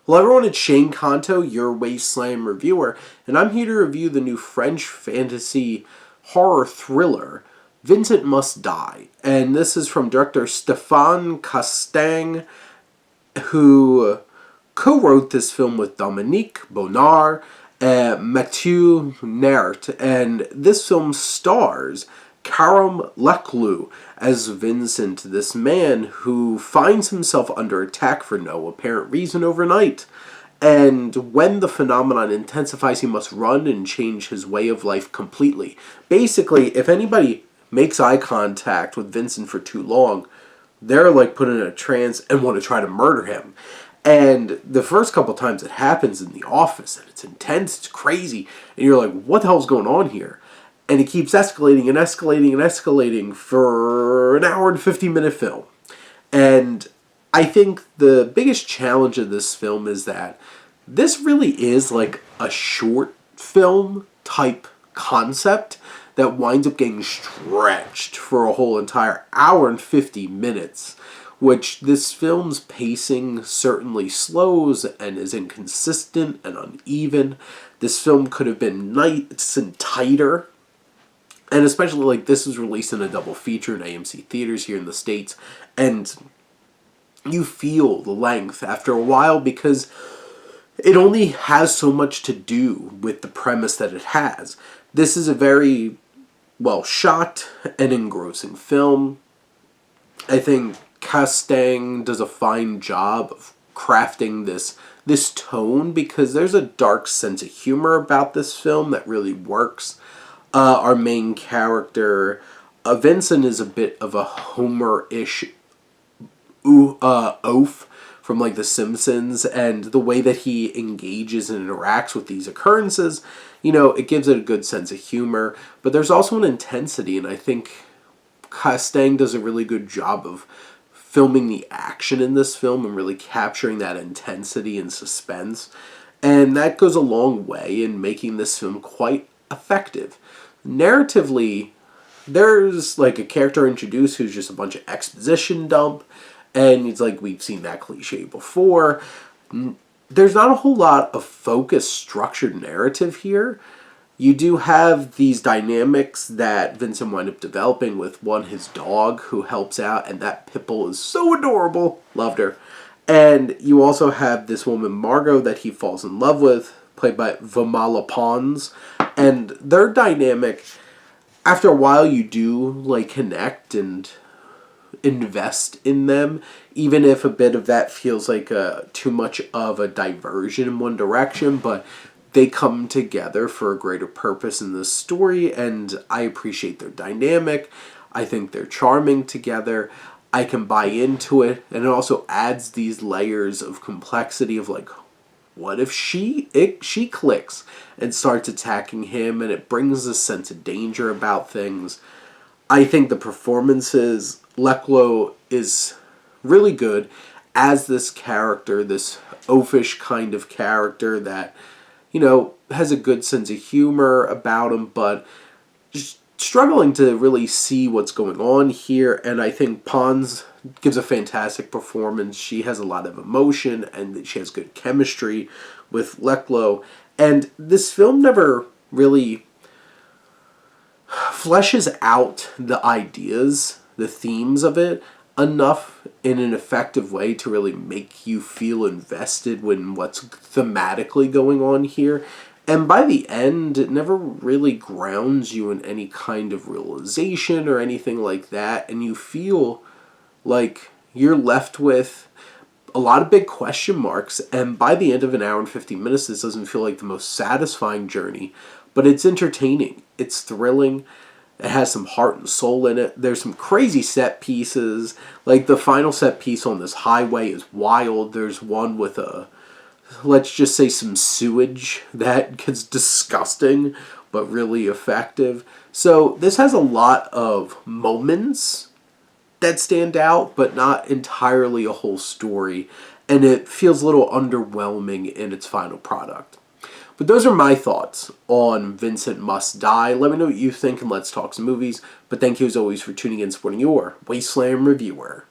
Hello everyone, it's Shane Kanto, your Wasteland reviewer, and I'm here to review the new French fantasy horror thriller, Vincent Must Die. And this is from director Stéphane Casting, who co-wrote this film with Dominique Bonnard and Mathieu Nert. And this film stars Karam Leclou as Vincent, this man who finds himself under attack for no apparent reason overnight. And when the phenomenon intensifies, he must run and change his way of life completely. Basically, if anybody makes eye contact with Vincent for too long, they're like put in a trance and want to try to murder him. And the first couple times it happens in the office, and it's intense, it's crazy, and you're like, what the hell's going on here? And it keeps escalating and escalating and escalating for an hour and 50-minute film. And I think the biggest challenge of this film is that this really is like a short film type concept that winds up getting stretched for a whole entire hour and 50 minutes, which this film's pacing certainly slows and is inconsistent and uneven. This film could have been nice and tighter. And especially, like, this was released in a double feature in AMC theaters here in the States. And you feel the length after a while because it only has so much to do with the premise that it has. This is a very well shot and engrossing film. I think Casting does a fine job of crafting this tone because there's a dark sense of humor about this film that really works. Our main character, Vincent, is a bit of a Homer-ish oaf from like The Simpsons, and the way that he engages and interacts with these occurrences, you know, it gives it a good sense of humor, but there's also an intensity, and I think Casting does a really good job of filming the action in this film and really capturing that intensity and suspense, and that goes a long way in making this film quite effective. Narratively, there's like a character introduced who's just a bunch of exposition dump, and it's like we've seen that cliche before. There's not a whole lot of focused, structured narrative here. You do have these dynamics that Vincent wound up developing with one, his dog, who helps out, and that Pipple is so adorable. Loved her. And you also have this woman, Margot, that he falls in love with, played by Vamala Pons. And their dynamic, after a while, you do like connect and invest in them, even if a bit of that feels like too much of a diversion in one direction, but they come together for a greater purpose in this story, and I appreciate their dynamic. I think they're charming together. I can buy into it, and it also adds these layers of complexity of like, what if she clicks and starts attacking him, and it brings a sense of danger about things. I think the performances, Leclou is really good as this character, this oafish kind of character that, you know, has a good sense of humor about him, but just struggling to really see what's going on here. And I think Pons gives a fantastic performance. She has a lot of emotion, and she has good chemistry with Leclou. And this film never really fleshes out the ideas, the themes of it, enough in an effective way to really make you feel invested in what's thematically going on here. And by the end, it never really grounds you in any kind of realization or anything like that, and you feel like you're left with a lot of big question marks, and by the end of an hour and 50 minutes, this doesn't feel like the most satisfying journey, but it's entertaining, it's thrilling, it has some heart and soul in it. There's some crazy set pieces, like the final set piece on this highway is wild. There's one with let's just say some sewage that gets disgusting, but really effective. So this has a lot of moments that stand out, but not entirely a whole story, and it feels a little underwhelming in its final product. But those are my thoughts on Vincent Must Die. Let me know what you think, and let's talk some movies. But thank you as always for tuning in and supporting your Wasteland reviewer.